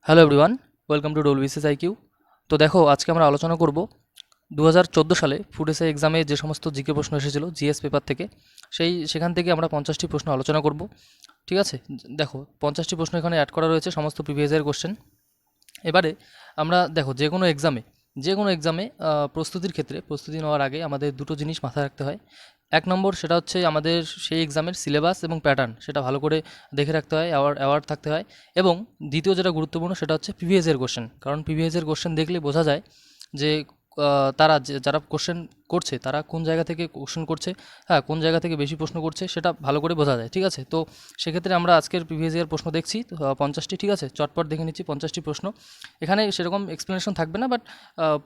Hello everyone, welcome to WBCS IQ। তো দেখো, আজকে আমরা আলোচনা করব 2014 সালে ফুড এসআই এক্সামে যে সমস্ত জিকে প্রশ্ন এসেছিল জিএস পেপার থেকে, সেখান থেকে আমরা 50টি প্রশ্ন আলোচনা করব। ঠিক আছে, দেখো 50টি প্রশ্ন এখানে অ্যাড করা রয়েছে, সমস্ত প্রিভিয়াস ইয়ার কোশ্চেন। এবারে আমরা দেখো যে কোনো এক্সামে প্রস্তুতির ক্ষেত্রে প্রস্তুতি নেওয়ার আগে আমাদের দুটো জিনিস মাথায় রাখতে হয়। এক নম্বর, সেটা হচ্ছে আমাদের সেই এক্সামের সিলেবাস এবং প্যাটার্ন, সেটা ভালো করে দেখে রাখতে হয়, অ্যাওয়ার্ড থাকতে হয়। এবং দ্বিতীয় যেটা গুরুত্বপূর্ণ, সেটা হচ্ছে প্রিভিয়াস ইয়ার কোশ্চেন, কারণ প্রিভিয়াস ইয়ার কোশ্চেন দেখলে বোঝা যায় যে যারা কোশ্চেন করছে তারা কোন জায়গা থেকে কোশ্চেন করছে, হ্যাঁ, কোন জায়গা থেকে বেশি প্রশ্ন করছে সেটা ভালো করে বোঝা যায়। ঠিক আছে, তো সেক্ষেত্রে আমরা আজকের প্রিভিয়াস ইয়ার প্রশ্ন দেখছি 50টি। ঠিক আছে, চটপট দেখে নিচ্ছি 50টি প্রশ্ন। এখানে সেরকম এক্সপ্লেনেশন থাকবে না, বাট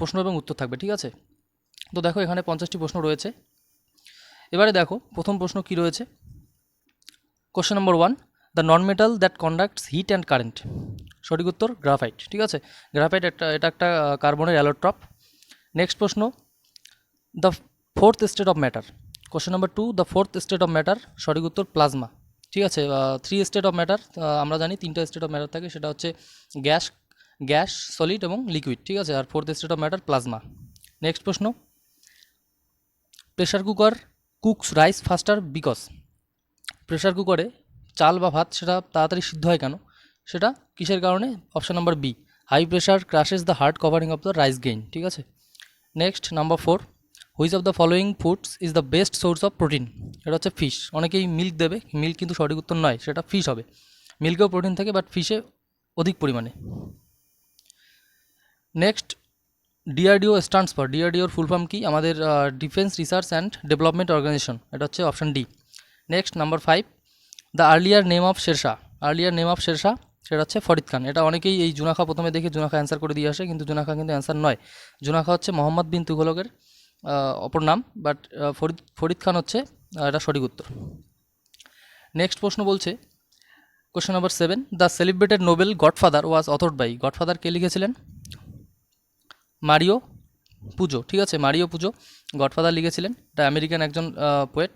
প্রশ্ন এবং উত্তর থাকবে। ঠিক আছে, তো দেখো এখানে 50টি প্রশ্ন রয়েছে। এবারে দেখো প্রথম প্রশ্ন কি রয়েছে। Question number 1, the non metal that conducts heat and current. সঠিক উত্তর গ্রাফাইট। ঠিক আছে, গ্রাফাইট এটা একটা কার্বনের অ্যালোট্রপ। নেক্সট প্রশ্ন, the fourth state of matter. Question number 2, the fourth state of matter. সঠিক উত্তর প্লাজমা। ঠিক আছে, 3 স্টেট অফ ম্যাটার আমরা জানি, 3টা স্টেট অফ ম্যাটার থাকে, সেটা হচ্ছে গ্যাস, সলিড এবং লিকুইড। ঠিক আছে, আর fourth state of matter plasma. Next প্রশ্ন, pressure cooker cooks rice faster because. Pressure কুকারে চাল বা ভাত সেটা তাড়াতাড়ি সিদ্ধ হয় কেন, সেটা কিসের কারণে? Option number B, high pressure crushes the hard covering of the rice grain. ঠিক আছে, next number 4, which of the following foods is the best source of protein. এটা হচ্ছে ফিশ। অনেকেই মিল্ক দেবে, মিল্ক কিন্তু সঠিক উত্তর নয়, সেটা ফিশ হবে। মিল্কেও প্রোটিন থাকে, বাট ফিশে অধিক পরিমাণে। নেক্সট, ডিআরডিও স্ট্যান্ডস ফর, ডিআরডিওর ফুল ফর্ম কি? আমাদের defence research and development organisation, এটা হচ্ছে option D. Next number 5, the earlier name of Shershah, সেটা হচ্ছে ফরিদ খান। এটা অনেকেই এই জুনাখা প্রথমে দেখে জুনাখা অ্যান্সার করে দিয়ে আসে, কিন্তু জুনাখা কিন্তু অ্যান্সার নয়। জুনাখা হচ্ছে মোহাম্মদ বিন তুঘলকের অপর নাম, বাট ফরিদ খান হচ্ছে এটা সঠিক উত্তর। নেক্সট প্রশ্ন বলছে, question number 7, the celebrated novel Godfather was authored by. Godfather কে লিখেছিলেন? মারিও পুজো। ঠিক আছে, মারিও পুজো গডফাদার লিখেছিলেন, এটা আমেরিকান একজন poet.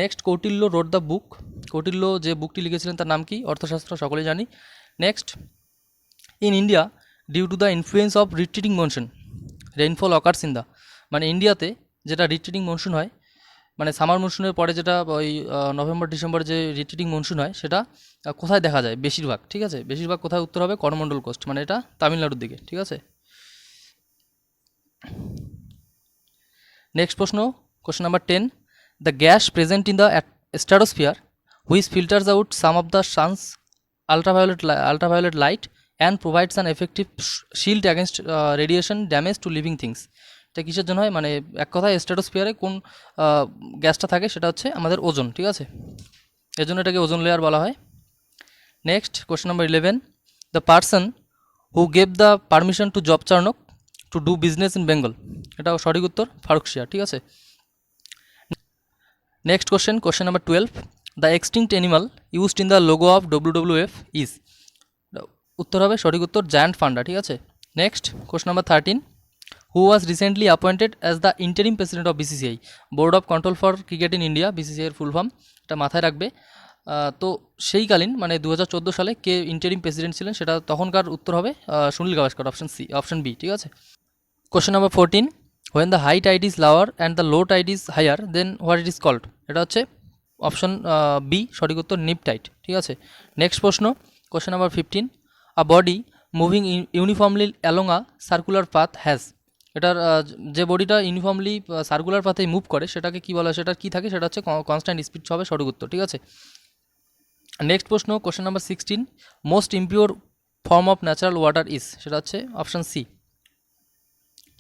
Next, Kautilya wrote the book. Kautilya যে বুকটি লিখেছিলেন তার নাম কি? অর্থশাস্ত্র, সকলেই জানি। Next, in India due to the influence of retreating monsoon rainfall occurs in the. মানে ইন্ডিয়াতে যেটা রিট্রিটিং মনসুন হয়, মানে সামার মনসুনের পরে যেটা ওই নভেম্বর ডিসেম্বর যে রিট্রিটিং মনসুন হয়, সেটা কোথায় দেখা যায় বেশিরভাগ? ঠিক আছে, বেশিরভাগ কোথায়? উত্তর হবে করমণ্ডল কোস্ট, মানে এটা তামিলনাড়ুর দিকে। ঠিক আছে, নেক্সট প্রশ্ন, question number 10, the gas present in the stratosphere which filters out some of the sun's ultraviolet light and provides an effective shield against radiation damage to living things. এটা কিসের জন্য হয়? মানে এক কথায় স্ট্রাটোস্ফিয়ারে কোন গ্যাসটা থাকে, সেটা হচ্ছে আমাদের ওজন। ঠিক আছে, এর জন্য এটাকে ওজন লেয়ার বলা হয়। Next, question number 11, the person who gave the permission to job Charnock to do business in Bengal. এটাও সঠিক উত্তর ফারুক শিয়া। ঠিক আছে, next question number 12, the extinct animal used in the logo of WWF is. উত্তর হবে সঠিক উত্তর জায়ান্ট পান্ডা। ঠিক আছে, next question number 13, who was recently appointed as the interim president of BCCI, board of control for cricket in India, BCCI এর full form, এটা মাথায় রাখবে। তো সেইকালীন মানে 2014 সালে কে ইন্টারিম প্রেসিডেন্ট ছিলেন, সেটা তখনকার উত্তর হবে সুনীল গাভাস্কর, অপশন বি। ঠিক আছে, question number 14, when the high tide is lower and the low tide is higher then what it is called. এটা হচ্ছে অপশন বি, সঠিক উত্তর নিপ টাইড। ঠিক আছে, নেক্সট প্রশ্ন, question number 15, a body moving uniformly along a circular path has. এটার যে বডিটা ইউনিফর্মলি সার্কুলার পাথে মুভ করে সেটাকে কি বলা হয়? সেটা কি থাকে? সেটা হচ্ছে কনস্ট্যান্ট স্পিড হবে সঠিক উত্তর। ঠিক আছে, নেক্সট প্রশ্ন, question number 16, most impure form of natural water is. সেটা হচ্ছে option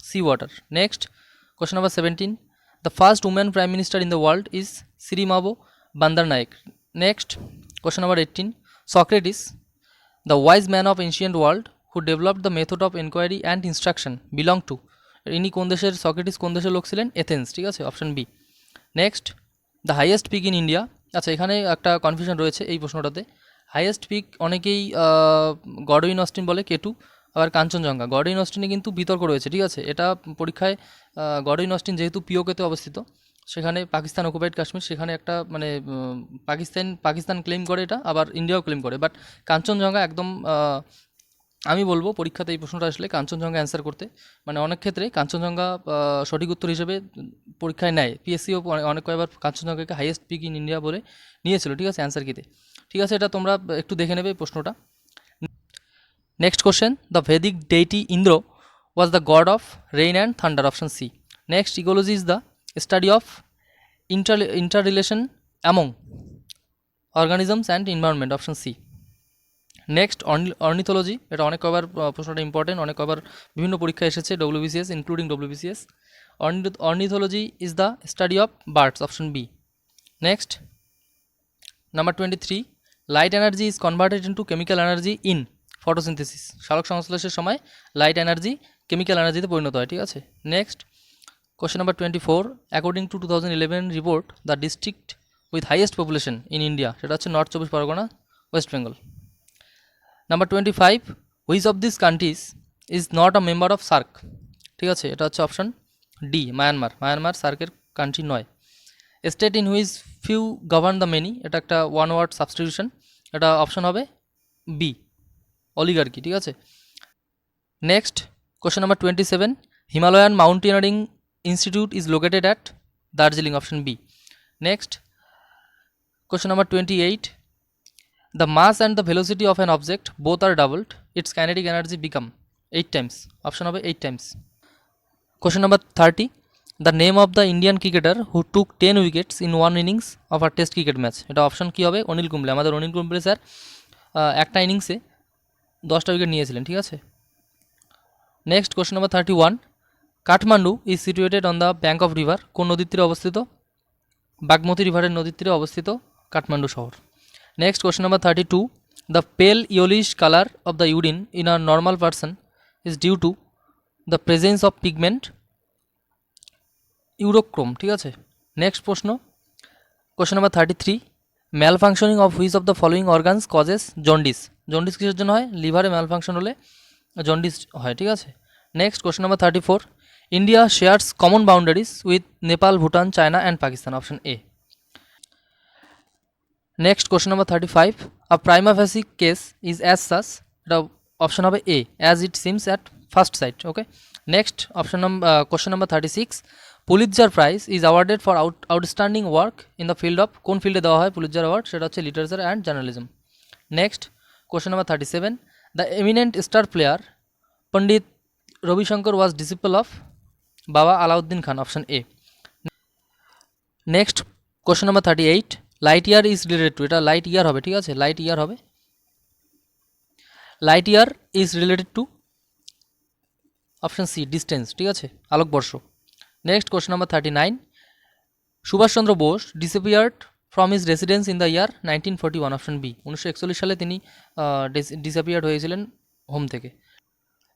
C water. Next, question number 17, the first woman prime minister in the world is Sirimavo Bandaranaike. Next, question number 18, Socrates, the wise man of ancient world who developed the method of enquiry and instruction belong to. ইনি কোন দেশের? Socrates কোন দেশের লোক ছিলেন? Athens. ঠিক আছে, option B. Next, the highest peak in India. আচ্ছা, এখানে একটা কনফিউশন রয়েছে এই প্রশ্নটাতে। হাইয়েস্ট পিক অনেকেই গডউইন অস্টিন বলে, কেটু, আবার কাঞ্চনজঙ্ঘা। গডউইন অস্টিনে কিন্তু বিতর্ক রয়েছে। ঠিক আছে, এটা পরীক্ষায় গডউইন অস্টিন যেহেতু পিওকেতে অবস্থিত, সেখানে পাকিস্তান অকুপাইড কাশ্মীর, সেখানে একটা মানে পাকিস্তান ক্লেম করে এটা, আবার ইন্ডিয়াও ক্লেম করে, বাট কাঞ্চনজঙ্ঘা একদম আমি বলবো পরীক্ষাতে এই প্রশ্নটা আসলে কাঞ্চনজঙ্ঘা অ্যান্সার করতে, মানে অনেক ক্ষেত্রে কাঞ্চনজঙ্ঘা সঠিক উত্তর হিসেবে পরীক্ষায় নেয়। পিএসসিও অনেক কয়েকবার কাঞ্চনজঙ্ঘাকে হাইয়েস্ট পিক ইন ইন্ডিয়া বলে নিয়েছিল, ঠিক আছে, অ্যান্সার কিতে। ঠিক আছে, এটা তোমরা একটু দেখে নেবে প্রশ্নটা। Next question, the Vedic deity Indra was the god of rain and thunder, option C. Next, ecology is the study of inter relation among organisms and environment, option C. Next, ornithology, এটা অনেক কবার প্রশ্নটা ইম্পর্টেন্ট, অনেক কবার বিভিন্ন পরীক্ষা এসেছে WBCS including WBCS। Ornithology is the study of birds, option B. Next, number 23, light energy is converted into chemical energy in photosynthesis, সালোক সংশ্লেষের সময় লাইট এনার্জি কেমিক্যাল এনার্জিতে পরিণত হয়, ঠিক আছে। Next, question number 24, according to 2011 report, the district with highest population in India, সেটা হচ্ছে North 24 Parganas, West Bengal. Number 25, which of this countries is not a member of SAARC, ঠিক আছে, এটা হচ্ছে অপশন ডি, মায়ানমার সার্কের কান্ট্রি নয়। State in which few govern the many, এটা একটা ওয়ান ওয়ার্ড সাবস্টিটিউশন, এটা অপশন হবে বি, অলিগার্কি, ঠিক আছে। Next, question number 27, Himalayan mountaineering institute is located at Darjeeling, option B. Next, question number 28, the mass and the velocity of an object both are doubled, its kinetic energy become 8 times, option হবে 8 times. Question number 30, the name of the Indian cricketer who took 10 wickets in one innings of a test cricket match, এটা option কি হবে, অনিল কুম্বলে। আমাদের Anil Kumble sir একটা ইনিংসে 10টা wicket নিয়েছিলেন, ঠিক আছে। Next, question number 31, Kathmandu is situated on the bank of river, কোন নদীর তীরে অবস্থিত, বাগমতী রিভারের নদীর তীরে অবস্থিত কাঠমান্ডু শহর। Next, question number 32, the pale yellowish color of the urine in a normal person is due to the presence of pigment urochrome, ঠিক আছে। নেক্সট প্রশ্ন, question number 33, malfunctioning of which of the following organs causes jaundice, jaundice কিসের জন্য হয়, লিভারে malfunction হলে jaundice হয়, ঠিক আছে। Next, question number 34, India shares common boundaries with Nepal, Bhutan, China and Pakistan, option A. Next, question number 35, a prima facie case is as such, এটা option হবে A, as it seems at first sight, okay. Next, question number 36, Pulitzer prize is awarded for outstanding work in the field of, কোন ফিল্ডে দেওয়া হয় Pulitzer award, সেটা হচ্ছে literature and journalism. Next, question number 37, the eminent sitar player Pandit Ravishankar was disciple of Baba Alauddin Khan, option A. Next, question number 38, light year is related to, এটা light year হবে, ঠিক আছে, লাইট ইয়ার হবে, light year is related to option C, distance, ঠিক আছে, আলোকবর্ষ। Next, question number 39, Subhashchandra Bose disappeared from his residence in the year 1941, option B, 1941 সালে তিনি ডিসঅ্যাপিয়ার্ড হয়েছিলেন হোম থেকে।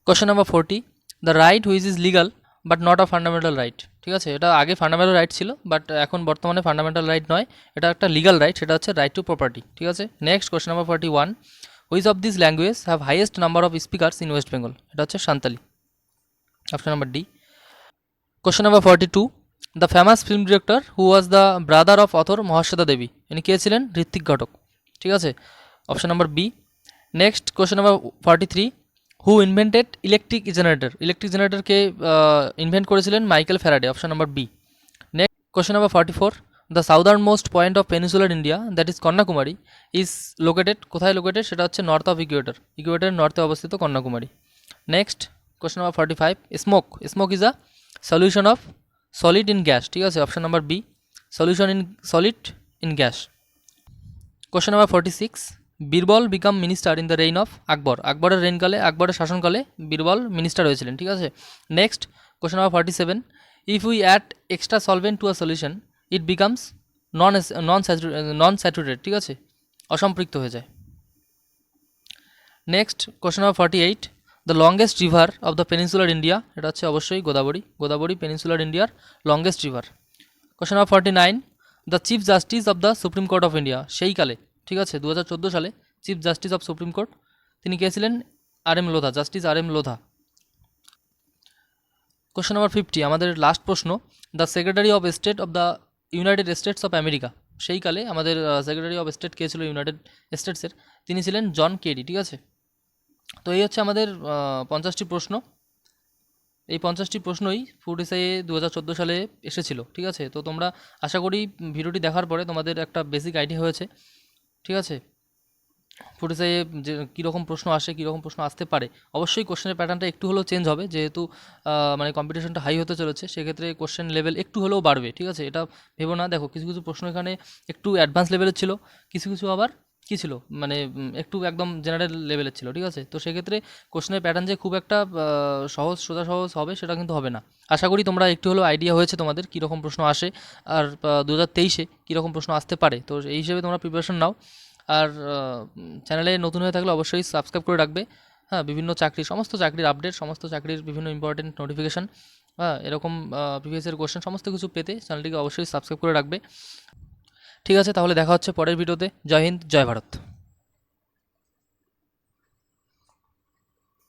Question number 40, the right which is legal but not a fundamental right, ঠিক আছে, এটা আগে ফান্ডামেন্টাল রাইট ছিল, বাট এখন বর্তমানে ফান্ডামেন্টাল রাইট নয়, এটা একটা লিগাল রাইট, সেটা হচ্ছে রাইট টু প্রপার্টি, ঠিক আছে। Next, question number 41, which of this language have highest number of speakers in West Bengal, এটা হচ্ছে Santali, option number D. Question number 42, the famous film director who was the brother of author Mahasweta Devi, ইনি কে ছিলেন, ঋত্বিক ঘটক, ঠিক আছে, option number B. Next, question number 43, who invented electric জেনারেটরকে invent করেছিলেন Michael Faraday, option number B. Next, question number 44, the southern most point of peninsular India that is Kanyakumari is located, কোথায় located, সেটা হচ্ছে নর্থ অফ ইকুয়েটরের নর্থে অবস্থিত Kanyakumari. Next, question number 45, smoke is a solution of solid in gas, ঠিক আছে, option number B, solution in solid in gas. Question number 46, Birbal became minister in the reign of Akbar, আকবরের শাসনকালে বীরবল মিনিস্টার হয়েছিলেন, ঠিক আছে। Next, question number 47, if we add extra solvent to a solution it becomes non saturated, ঠিক আছে, অসম্পৃক্ত হয়ে যায়। Next, question number 48, the longest river of the peninsular India, এটা হচ্ছে অবশ্যই গোদাবরী পেনিনসুলার ইন্ডিয়ার longest river. Question number 49, the chief justice of the supreme court of India, সেই কালে, ঠিক আছে, 2014 সালে chief justice of supreme court তিনি কে ছিলেন, justice R M Lodha. Question number 50, আমাদের লাস্ট প্রশ্ন, the secretary of state of the United states of America, সেই কালে আমাদের সেক্রেটারি অফ স্টেট কে ছিল ইউনাইটেড স্টেটসের, তিনি ছিলেন জন কেরি, ঠিক আছে। তো এই হচ্ছে আমাদের 50টি প্রশ্ন। এই 50টি প্রশ্নই ফুড এসআইয়ে 2014 সালে এসেছিল, ঠিক আছে। তো তোমরা আশা করি ভিডিওটি দেখার পরে তোমাদের একটা বেসিক আইডিয়া হয়েছে, ঠিক আছে। ফুড এসআইয়ে যে কীরকম প্রশ্ন আসে, কীরকম প্রশ্ন আসতে পারে। অবশ্যই কোশ্চেনের প্যাটার্নটা একটু হলেও চেঞ্জ হবে, যেহেতু মানে কম্পিটিশনটা হাই হতে চলেছে, সেক্ষেত্রে কোশ্চেন লেভেল একটু হলেও বাড়বে, ঠিক আছে। এটা ভেবো না, দেখো কিছু কিছু প্রশ্ন এখানে একটু অ্যাডভান্স লেভেলের ছিল, কিছু কিছু আবার কী ছিল, মানে একটু একদম জেনারেল লেভেলের ছিল, ঠিক আছে। তো সেক্ষেত্রে কোশ্চেনের প্যাটার্ন যে খুব একটা সহজ, সোজা সহজ হবে সেটা কিন্তু হবে না। আশা করি তোমরা একটু হলেও আইডিয়া হয়েছে তোমাদের কীরকম প্রশ্ন আসে, আর 2023-এ কীরকম প্রশ্ন আসতে পারে। তো এই হিসেবে তোমরা প্রিপারেশন নাও। আর চ্যানেলে নতুন হয়ে থাকলে অবশ্যই সাবস্ক্রাইব করে রাখবে। হ্যাঁ, বিভিন্ন চাকরির, সমস্ত চাকরির আপডেট, সমস্ত চাকরির বিভিন্ন ইম্পর্টেন্ট নোটিফিকেশান, হ্যাঁ, এরকম প্রিভিয়াস ইয়ার কোশ্চেন সমস্ত কিছু পেতে চ্যানেলটিকে অবশ্যই সাবস্ক্রাইব করে রাখবে। ঠিক আছে, তাহলে দেখা হচ্ছে পরের ভিডিওতে। জয় হিন্দ, জয় ভারত।